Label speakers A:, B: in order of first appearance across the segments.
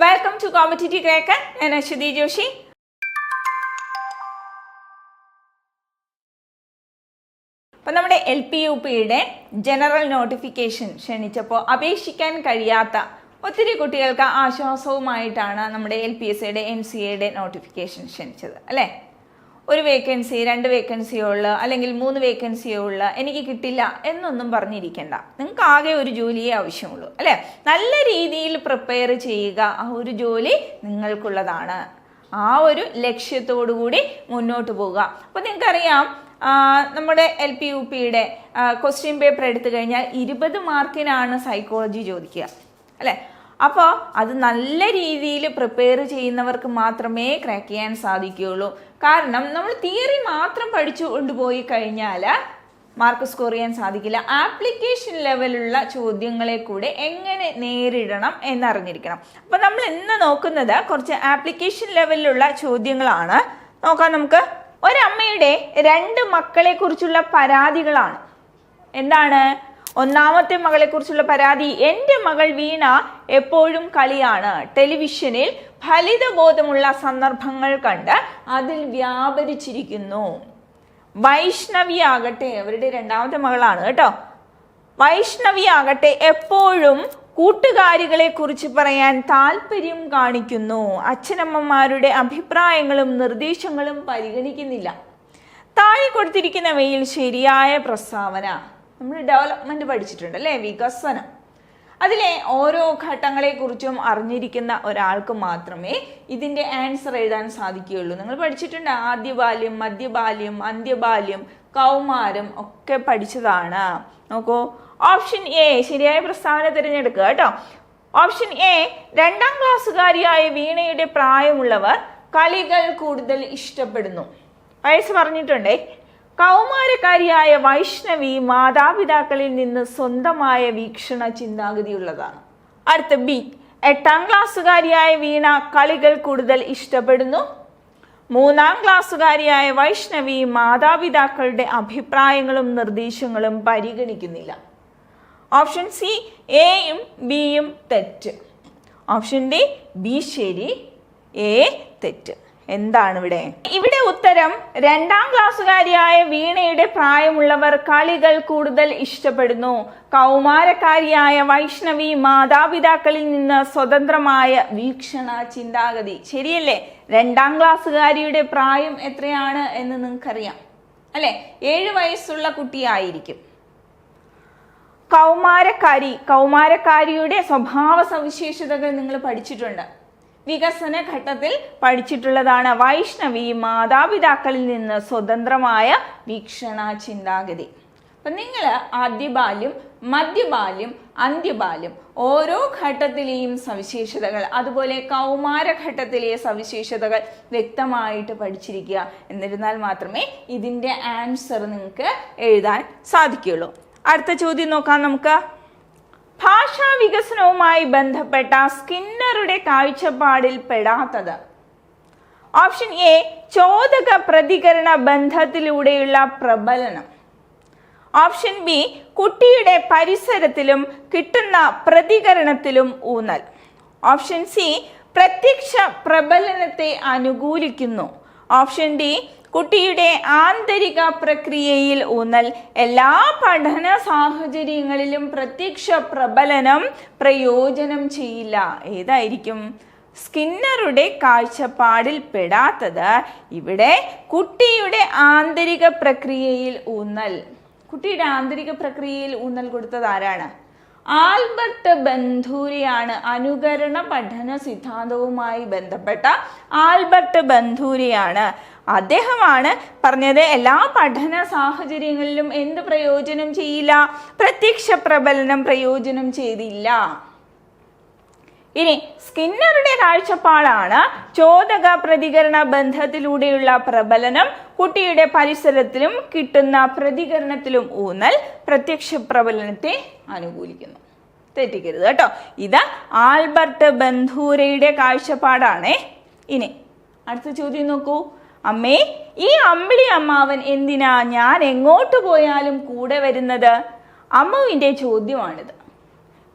A: Welcome to competitive cracker. ഞാൻ അശ്വതി ജോഷി. അപ്പം നമ്മുടെ LP-UPയുടെ ജനറൽ നോട്ടിഫിക്കേഷൻ ക്ഷണിച്ചപ്പോൾ അപേക്ഷിക്കാൻ കഴിയാത്ത ഒത്തിരി കുട്ടികൾക്ക് ആശ്വാസവുമായിട്ടാണ് നമ്മുടെ LPSCയുടെ MCAയുടെ നോട്ടിഫിക്കേഷൻ ക്ഷണിച്ചത് അല്ലേ. ഒരു വേക്കൻസി, 2 വേക്കൻസിയോ ഉള്ള, അല്ലെങ്കിൽ 3 വേക്കൻസിയോ ഉള്ള, എനിക്ക് കിട്ടില്ല എന്നൊന്നും പറഞ്ഞിരിക്കേണ്ട. നിങ്ങൾക്ക് ആകെ ഒരു ജോലിയെ ആവശ്യമുള്ളൂ അല്ലേ. നല്ല രീതിയിൽ പ്രിപ്പയർ ചെയ്യുക, ആ ഒരു ജോലി നിങ്ങൾക്കുള്ളതാണ്. ആ ഒരു ലക്ഷ്യത്തോടു കൂടി മുന്നോട്ട് പോവുക. അപ്പോൾ നിങ്ങൾക്കറിയാം, നമ്മുടെ LP-UPയുടെ ക്വസ്റ്റ്യൻ പേപ്പർ എടുത്തു കഴിഞ്ഞാൽ 20 മാർക്കിനാണ് സൈക്കോളജി ചോദിക്കുക അല്ലേ. അപ്പോൾ അത് നല്ല രീതിയിൽ പ്രിപ്പയർ ചെയ്യുന്നവർക്ക് മാത്രമേ ക്രാക്ക് ചെയ്യാൻ സാധിക്കുകയുള്ളൂ. കാരണം നമ്മൾ തിയറി മാത്രം പഠിച്ചു കൊണ്ടുപോയി കഴിഞ്ഞാൽ മാർക്ക് സ്കോർ ചെയ്യാൻ സാധിക്കില്ല. ആപ്ലിക്കേഷൻ ലെവലുള്ള ചോദ്യങ്ങളെ കൂടെ എങ്ങനെ നേരിടണം എന്നറിഞ്ഞിരിക്കണം. അപ്പം നമ്മൾ ഇന്ന് നോക്കുന്നത് കുറച്ച് ആപ്ലിക്കേഷൻ ലെവലിലുള്ള ചോദ്യങ്ങളാണ്. നോക്കാം നമുക്ക്. ഒരമ്മയുടെ 2 മക്കളെ കുറിച്ചുള്ള പരാതികളാണ്. എന്താണ്? ഒന്നാമത്തെ മകളെ കുറിച്ചുള്ള പരാതി: എൻ്റെ മകൾ വീണ എപ്പോഴും കളിയാണ്. ടെലിവിഷനിൽ ഫലിതബോധമുള്ള സന്ദർഭങ്ങൾ കണ്ട് അതിൽ വ്യാപരിച്ചിരിക്കുന്നു. വൈഷ്ണവി ആകട്ടെ, അവരുടെ 2ാമത്തെ മകളാണ് കേട്ടോ. വൈഷ്ണവി ആകട്ടെ എപ്പോഴും കൂട്ടുകാരികളെ കുറിച്ച് പറയാൻ താല്പര്യം കാണിക്കുന്നു. അച്ഛനമ്മമാരുടെ അഭിപ്രായങ്ങളും നിർദ്ദേശങ്ങളും പരിഗണിക്കുന്നില്ല. താഴെ കൊടുത്തിരിക്കുന്നവയിൽ ശരിയായ പ്രസ്താവന. നമ്മൾ ഡെവലപ്മെന്റ് പഠിച്ചിട്ടുണ്ട് അല്ലേ, വികസനം. അതിലെ ഓരോ ഘട്ടങ്ങളെക്കുറിച്ചും അറിഞ്ഞിരിക്കുന്ന ഒരാൾക്ക് മാത്രമേ ഇതിൻ്റെ ആൻസർ എഴുതാൻ സാധിക്കുകയുള്ളൂ. നിങ്ങൾ പഠിച്ചിട്ടുണ്ട്, ആദ്യബാല്യം, മധ്യബാല്യം, അന്ത്യബാല്യം, കൗമാരം ഒക്കെ പഠിച്ചതാണ്. നോക്കൂ, ഓപ്ഷൻ എ ശരിയായ പ്രസ്താവന തിരഞ്ഞെടുക്കുക കേട്ടോ. ഓപ്ഷൻ എ: 2ാം ക്ലാസ്സുകാരിയായ വീണയുടെ പ്രായമുള്ളവർ കളികൾ കൂടുതൽ ഇഷ്ടപ്പെടുന്നു. വയസ്സ് പറഞ്ഞിട്ടുണ്ടേ. കൗമാരക്കാരിയായ വൈഷ്ണവി മാതാപിതാക്കളിൽ നിന്ന് സ്വന്തമായ വീക്ഷണ ചിന്താഗതിയുള്ളതാണ്. അടുത്ത ബി: 8ാം ക്ലാസ്സുകാരിയായ വീണ കളികൾ കൂടുതൽ ഇഷ്ടപ്പെടുന്നു. 3ാം ക്ലാസ്സുകാരിയായ വൈഷ്ണവി മാതാപിതാക്കളുടെ അഭിപ്രായങ്ങളും നിർദ്ദേശങ്ങളും പരിഗണിക്കുന്നില്ല. ഓപ്ഷൻ സി എയും ബിയും തെറ്റ്. ഓപ്ഷൻ ഡി ബി ശരി, എ തെറ്റ്. എന്താണ് ഇവിടെ ഉത്തരം: 2ാം ക്ലാസ്സുകാരിയായ വീണയുടെ പ്രായമുള്ളവർ കളികൾ കൂടുതൽ ഇഷ്ടപ്പെടുന്നു. കൗമാരക്കാരിയായ വൈഷ്ണവി മാതാപിതാക്കളിൽ നിന്ന് സ്വതന്ത്രമായ വീക്ഷണ ചിന്താഗതി. ശരിയല്ലേ? 2ാം ക്ലാസ്സുകാരിയുടെ പ്രായം എത്രയാണ് എന്ന് നിങ്ങൾക്കറിയാം അല്ലെ. 7 വയസ്സുള്ള കുട്ടിയായിരിക്കും. കൗമാരക്കാരിയുടെ സ്വഭാവ സവിശേഷതകൾ നിങ്ങൾ പഠിച്ചിട്ടുണ്ട്, വികസന ഘട്ടത്തിൽ പഠിച്ചിട്ടുള്ളതാണ്. വൈഷ്ണവി മാതാപിതാക്കളിൽ നിന്ന് സ്വതന്ത്രമായ വീക്ഷണ ചിന്താഗതി. അപ്പം നിങ്ങൾ ആദ്യബാല്യം, മധ്യബാല്യം, അന്ത്യബാല്യം ഓരോ ഘട്ടത്തിലെയും സവിശേഷതകൾ, അതുപോലെ കൗമാരഘട്ടത്തിലെ സവിശേഷതകൾ വ്യക്തമായിട്ട് പഠിച്ചിരിക്കുക. എന്നിരുന്നാൽ മാത്രമേ ഇതിൻ്റെ ആൻസർ നിങ്ങൾക്ക് എഴുതാൻ സാധിക്കുകയുള്ളൂ. അടുത്ത ചോദ്യം നോക്കാം നമുക്ക്. ഭാഷാ വികസനവുമായി ബന്ധപ്പെട്ട സ്കിന്നറുടെ കാഴ്ചപ്പാടിൽ പെടാത്തത്. ഓപ്ഷൻ എ ചോദക പ്രതികരണ ബന്ധത്തിലൂടെയുള്ള പ്രബലനം. ഓപ്ഷൻ ബി കുട്ടിയുടെ പരിസരത്തിലും കിട്ടുന്ന പ്രതികരണത്തിലും ഊന്നൽ. ഓപ്ഷൻ സി പ്രത്യക്ഷ പ്രബലനത്തെ അനുകൂലിക്കുന്നു. ഓപ്ഷൻ ഡി കുട്ടിയുടെ ആന്തരിക പ്രക്രിയയിൽ ഊന്നൽ. എല്ലാ പഠന സാഹചര്യങ്ങളിലും പ്രത്യക്ഷ പ്രബലനം പ്രയോജനം ചെയ്യില്ല. ഏതായിരിക്കും? സ്കിന്നറുടെ കാഴ്ചപ്പാടിൽ പെടാത്തത് ഇവിടെ കുട്ടിയുടെ ആന്തരിക പ്രക്രിയയിൽ ഊന്നൽ. കുട്ടിയുടെ ആന്തരിക പ്രക്രിയയിൽ ഊന്നൽ കൊടുത്തത് ആരാണ്? ആൽബർട്ട് ബന്ധൂരിയാണ്. അനുകരണ പഠന സിദ്ധാന്തവുമായി ബന്ധപ്പെട്ട ആൽബർട്ട് ബന്ധൂരിയാണ്. അദ്ദേഹമാണ് പറഞ്ഞത് എല്ലാ പഠന സാഹചര്യങ്ങളിലും എന്ത് പ്രയോജനം ചെയ്യില്ല? പ്രത്യക്ഷ പ്രബലനം പ്രയോജനം ചെയ്തില്ല. ഇനി സ്കിന്നറുടെ കാഴ്ചപ്പാടാണ് ചോദക പ്രതികരണ ബന്ധത്തിലൂടെയുള്ള പ്രബലനം, കുട്ടിയുടെ പരിസരത്തിലും കിട്ടുന്ന പ്രതികരണത്തിലും ഊന്നൽ, പ്രത്യക്ഷ പ്രബലനത്തെ അനുകൂലിക്കുന്നു. തെറ്റിക്കരുത് കേട്ടോ. ഇത് ആൽബർട്ട് ബന്ധൂരയുടെ കാഴ്ചപ്പാടാണേ. ഇനി അടുത്ത ചോദ്യം നോക്കൂ. അമ്മേ, ഈ അമ്പിളി അമ്മാവൻ എന്തിനാ ഞാൻ എങ്ങോട്ട് പോയാലും കൂടെ വരുന്നത്? അമ്മുവിൻ്റെ ചോദ്യമാണിത്.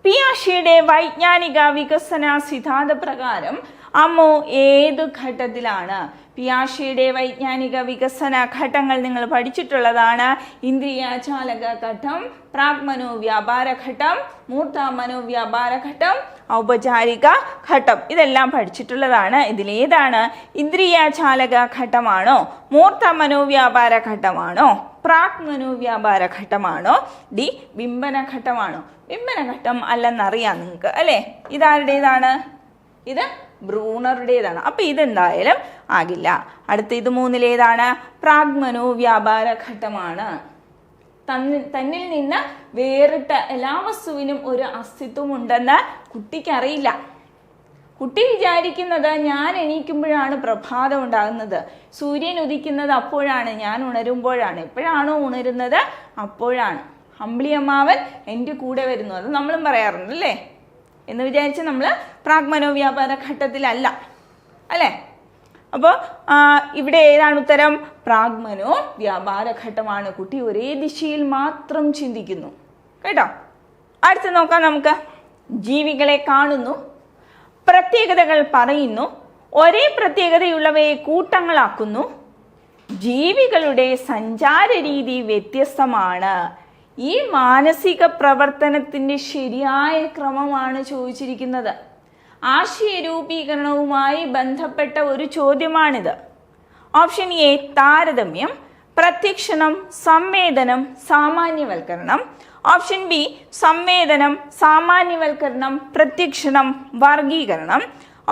A: പിയാഷെയുടെ വൈജ്ഞാനിക വികസന സിദ്ധാന്ത പ്രകാരം അമ്മു ഏതു ഘട്ടത്തിലാണ്? പിയാഷെയുടെ വൈജ്ഞാനിക വികസന ഘട്ടങ്ങൾ നിങ്ങൾ പഠിച്ചിട്ടുള്ളതാണ്. ഇന്ദ്രിയ ചാലക ഘട്ടം, പ്രാഗ് മനോവ്യാപാര ഘട്ടം, മൂർത്ത മനോവ്യാപാര ഘട്ടം, ഔപചാരിക ഘട്ടം. ഇതെല്ലാം പഠിച്ചിട്ടുള്ളതാണ്. ഇതിലേതാണ്? ഇന്ദ്രിയ ചാലക ഘട്ടമാണോ, മൂർത്ത മനോവ്യാപാര ഘട്ടമാണോ, പ്രാഗ് മനോവ്യാപാര ഘട്ടമാണോ, ഡി ബിംബന ഘട്ടമാണോ? ബിംബന ഘട്ടം അല്ലെന്നറിയാം നിങ്ങൾക്ക് അല്ലേ? ഇതാരുടേതാണ്? ഇത് ബ്രൂണറുടേതാണ്. അപ്പൊ ഇതെന്തായാലും ആകില്ല. അടുത്ത ഇത് മൂന്നിലേതാണ്? പ്രാഗ് മനോവ്യാപാര ഘട്ടമാണ്. തന്നിൽ നിന്ന് വേറിട്ട എല്ലാ വസ്തുവിനും ഒരു അസ്തിത്വം ഉണ്ടെന്ന് കുട്ടിക്കറിയില്ല. കുട്ടി വിചാരിക്കുന്നത് ഞാൻ എണീക്കുമ്പോഴാണ് പ്രഭാതം ഉണ്ടാകുന്നത്, സൂര്യൻ ഉദിക്കുന്നത് അപ്പോഴാണ്, ഞാൻ ഉണരുമ്പോഴാണ്. എപ്പോഴാണോ ഉണരുന്നത് അപ്പോഴാണ്. അമ്പിളിയമ്മാവൻ എൻ്റെ കൂടെ വരുന്നു, അത് നമ്മളും പറയാറുണ്ട് അല്ലേ എന്ന് വിചാരിച്ച് നമ്മൾ പ്രാഗ് മനോവ്യാപാര ഘട്ടത്തിലല്ല അല്ലേ? അപ്പോൾ ഇവിടെ ഏതാണ് ഉത്തരം? പ്രാഗ് മനോവ്യാപാര ഘട്ടമാണ്. കുട്ടി ഒരേ ദിശയിൽ മാത്രം ചിന്തിക്കുന്നു കേട്ടോ. അടുത്ത് നോക്കാം നമുക്ക്. ജീവികളെ കാണുന്നു, പ്രത്യേകതകൾ പറയുന്നു, ഒരേ പ്രത്യേകതയുള്ളവയെ കൂട്ടങ്ങളാക്കുന്നു, ജീവികളുടെ സഞ്ചാര രീതി വ്യത്യസ്തമാണ്. ഈ മാനസിക പ്രവർത്തനത്തിന്റെ ശരിയായ ക്രമമാണ് ചോദിച്ചിരിക്കുന്നത്. ആശയ രൂപീകരണവുമായി ബന്ധപ്പെട്ട ഒരു ചോദ്യമാണിത്. ഓപ്ഷൻ എ താരതമ്യം, പ്രത്യക്ഷണം, സംവേദനം, സാമാന്യവൽക്കരണം. ഓപ്ഷൻ ബി സംവേദനം, സാമാന്യവൽക്കരണം, പ്രത്യക്ഷണം, വർഗീകരണം.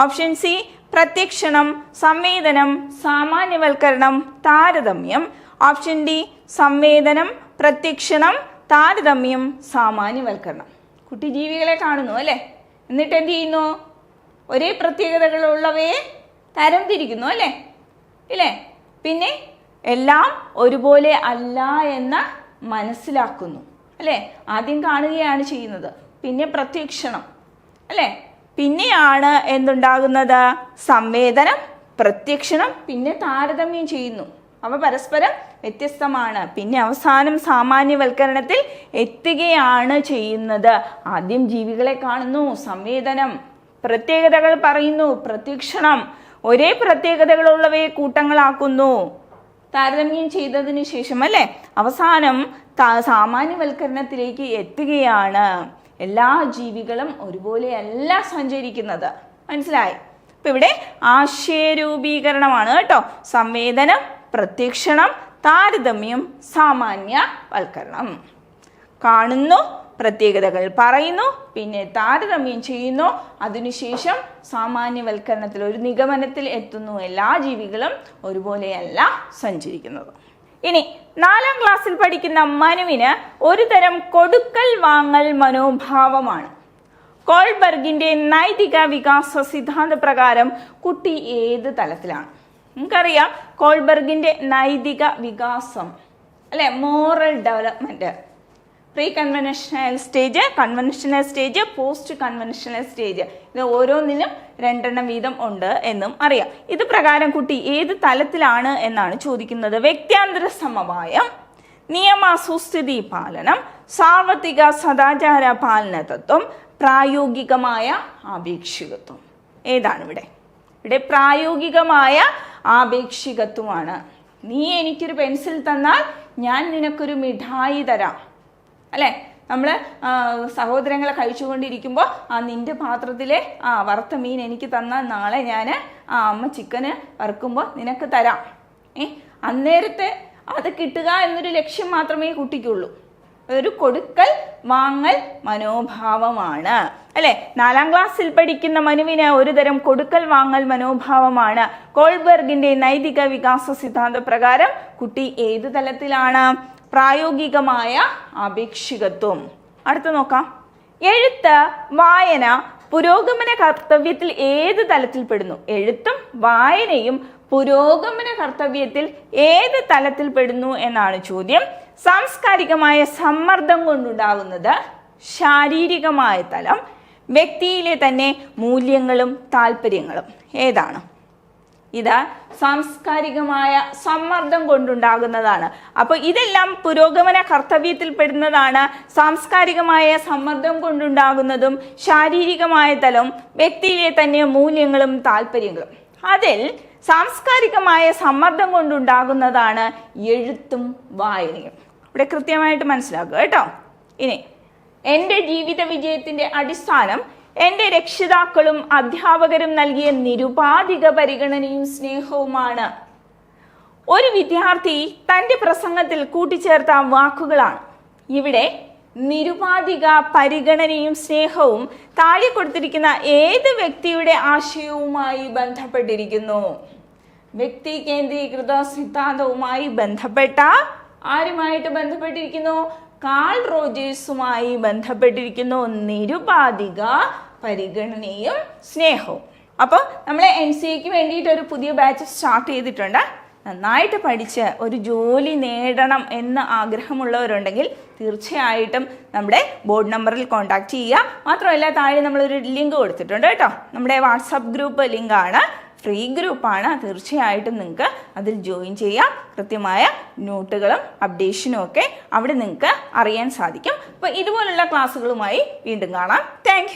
A: ഓപ്ഷൻ സി പ്രത്യക്ഷണം, സംവേദനം, സാമാന്യവൽക്കരണം, താരതമ്യം. ഓപ്ഷൻ ഡി സംവേദനം, പ്രത്യക്ഷണം, താരതമ്യം, സാമാന്യവൽക്കരണം. കുട്ടി ജീവികളെ കാണുന്നു അല്ലേ? എന്നിട്ട് എന്ത് ചെയ്യുന്നു? ഒരേ പ്രത്യേകതകളുള്ളവയെ തരംതിരിക്കുന്നു അല്ലേ? ഇല്ലേ? പിന്നെ എല്ലാം ഒരുപോലെ അല്ല എന്ന് മനസ്സിലാക്കുന്നു അല്ലേ? ആദ്യം കാണുകയാണ് ചെയ്യുന്നത്, പിന്നെ പ്രത്യക്ഷണം അല്ലേ? പിന്നെയാണ് എന്തുണ്ടാകുന്നത്? സംവേദനം, പ്രത്യക്ഷണം, പിന്നെ താരതമ്യം ചെയ്യുന്നു. അവ പരസ്പരം വ്യത്യസ്തമാണ്. പിന്നെ അവസാനം സാമാന്യവൽക്കരണത്തിൽ എത്തുകയാണ് ചെയ്യുന്നത്. ആദ്യം ജീവികളെ കാണുന്നു, സംവേദനം, പ്രത്യേകതകൾ പറയുന്നു, പ്രത്യക്ഷണം, ഒരേ പ്രത്യേകതകളുള്ളവയെ കൂട്ടങ്ങളാക്കുന്നു, താരതമ്യം ചെയ്തതിനു ശേഷം അല്ലേ അവസാനം സാമാന്യവൽക്കരണത്തിലേക്ക് എത്തുകയാണ്. എല്ലാ ജീവികളും ഒരുപോലെയല്ല സഞ്ചരിക്കുന്നത്. മനസ്സിലായി? ഇപ്പൊ ഇവിടെ ആശയരൂപീകരണമാണ് കേട്ടോ. സംവേദനം, പ്രത്യക്ഷണം, താരതമ്യം, സാമാന്യവൽക്കരണം. കാണുന്നു, പ്രത്യേകതകൾ പറയുന്നു, പിന്നെ താരതമ്യം ചെയ്യുന്നു, അതിനുശേഷം സാമാന്യവൽക്കരണത്തിൽ ഒരു നിഗമനത്തിൽ എത്തുന്നു. എല്ലാ ജീവികളും ഒരുപോലെയല്ല സഞ്ചരിക്കുന്നത്. ഇനി 4ാം ക്ലാസ്സിൽ പഠിക്കുന്ന മനുവിന് ഒരു തരം കൊടുക്കൽ വാങ്ങൽ മനോഭാവമാണ്. കോൾബർഗിന്റെ നൈതിക വികാസ സിദ്ധാന്ത പ്രകാരം കുട്ടി ഏത് തലത്തിലാണ്? നമുക്കറിയാം കോൾബർഗിന്റെ നൈതിക വികാസം അല്ലെ, moral development, pre conventional stage, conventional stage, post conventional stage. ഇത് ഓരോന്നിനും 2 വീതം ഉണ്ട് എന്നും അറിയാം. ഇത് പ്രകാരം കുട്ടി ഏത് തലത്തിലാണ് എന്നാണ് ചോദിക്കുന്നത്. വ്യക്തിയാന്തര സമവായം, നിയമ സുസ്ഥിതി പാലനം, സാർവത്രിക സദാചാര പാലന തത്വം, പ്രായോഗികമായ ആപേക്ഷികത്വം. ഏതാണ് ഇവിടെ? ഇവിടെ പ്രായോഗികമായ ആപേക്ഷികത്വമാണ്. നീ എനിക്കൊരു പെൻസിൽ തന്നാൽ ഞാൻ നിനക്കൊരു മിഠായി തരാം അല്ലേ? നമ്മൾ സഹോദരങ്ങളെ കഴിച്ചുകൊണ്ടിരിക്കുമ്പോൾ നിന്റെ പാത്രത്തിലെ വറുത്ത മീൻ എനിക്ക് തന്നാൽ നാളെ ഞാൻ അമ്മ ചിക്കന് വറുക്കുമ്പോൾ നിനക്ക് തരാം. അന്നേരത്തെ അത് കിട്ടുക എന്നൊരു ലക്ഷ്യം മാത്രമേ കുട്ടിക്കുള്ളൂ. ഒരു കൊടുക്കൽ വാങ്ങൽ മനോഭാവമാണ് അല്ലെ? 4ാം ക്ലാസ്സിൽ പഠിക്കുന്ന മനുവിന് ഒരു തരം കൊടുക്കൽ വാങ്ങൽ മനോഭാവമാണ്. കോൾബർഗിന്റെ നൈതിക വികാസ സിദ്ധാന്ത പ്രകാരം കുട്ടി ഏത് തലത്തിലാണ്? പ്രായോഗികമായ ആപേക്ഷികത്വം. അടുത്ത നോക്കാം. എഴുത്ത്, വായന പുരോഗമന കർത്തവ്യത്തിൽ ഏത് തലത്തിൽ പെടുന്നു? എഴുത്തും വായനയും പുരോഗമന കർത്തവ്യത്തിൽ ഏത് തലത്തിൽ പെടുന്നു എന്നാണ് ചോദ്യം. സാംസ്കാരികമായ സമ്മർദ്ദം കൊണ്ടുണ്ടാകുന്നത് ശാരീരികമായ തലം, വ്യക്തിയിലെ തന്നെ മൂല്യങ്ങളും താല്പര്യങ്ങളും. ഏതാണ്? ഇത് സാംസ്കാരികമായ സമ്മർദ്ദം കൊണ്ടുണ്ടാകുന്നതാണ്. അപ്പോൾ ഇതെല്ലാം പുരോഗമന കർത്തവ്യത്തിൽപ്പെടുന്നതാണ്. സാംസ്കാരികമായ സമ്മർദ്ദം കൊണ്ടുണ്ടാകുന്നതും ശാരീരികമായ തലവും വ്യക്തിയിലെ തന്നെ മൂല്യങ്ങളും താല്പര്യങ്ങളും. അതിൽ സാംസ്കാരികമായ സമ്മർദ്ദം കൊണ്ടുണ്ടാകുന്നതാണ് എഴുത്തും വായനയും. ഇവിടെ കൃത്യമായിട്ട് മനസ്സിലാക്കുക കേട്ടോ. ഇനി എൻ്റെ ജീവിത വിജയത്തിൻ്റെ അടിസ്ഥാനം എൻ്റെ രക്ഷിതാക്കളും അധ്യാപകരും നൽകിയ നിരുപാധിക പരിഗണനയും സ്നേഹവുമാണ്. ഒരു വിദ്യാർത്ഥി തൻ്റെ പ്രസംഗത്തിൽ കൂട്ടിച്ചേർത്ത വാക്കുകളാണ്. ഇവിടെ നിരുപാധിക പരിഗണനയും സ്നേഹവും താഴെ കൊടുത്തിരിക്കുന്ന ഏത് വ്യക്തിയുടെ ആശയവുമായി ബന്ധപ്പെട്ടിരിക്കുന്നു? വ്യക്തി കേന്ദ്രീകൃത സിദ്ധാന്തവുമായി ബന്ധപ്പെട്ട ആരുമായിട്ട് ബന്ധപ്പെട്ടിരിക്കുന്നു? കാൾ റോജേഴ്സുമായി ബന്ധപ്പെട്ടിരിക്കുന്നു. നിരുപാധിക പരിഗണനയും സ്നേഹവും. അപ്പോൾ നമ്മൾ NCEക്ക് വേണ്ടിയിട്ട് ഒരു പുതിയ ബാച്ച് സ്റ്റാർട്ട് ചെയ്തിട്ടുണ്ട്. നന്നായിട്ട് പഠിച്ച് ഒരു ജോലി നേടണം എന്ന് ആഗ്രഹമുള്ളവരുണ്ടെങ്കിൽ തീർച്ചയായിട്ടും നമ്മുടെ ബോർഡ് നമ്പറിൽ കോൺടാക്ട് ചെയ്യുക. മാത്രമല്ല താഴെ നമ്മളൊരു ലിങ്ക് കൊടുത്തിട്ടുണ്ട് കേട്ടോ. നമ്മുടെ വാട്സപ്പ് ഗ്രൂപ്പ് ലിങ്കാണ്, ഫ്രീ ഗ്രൂപ്പാണ്. തീർച്ചയായിട്ടും നിങ്ങൾക്ക് അതിൽ ജോയിൻ ചെയ്യാം. കൃത്യമായ നോട്ടുകളും അപ്ഡേഷനും ഒക്കെ അവിടെ നിങ്ങൾക്ക് അറിയാൻ സാധിക്കും. അപ്പോൾ ഇതുപോലുള്ള ക്ലാസ്സുകളുമായി വീണ്ടും കാണാം. താങ്ക്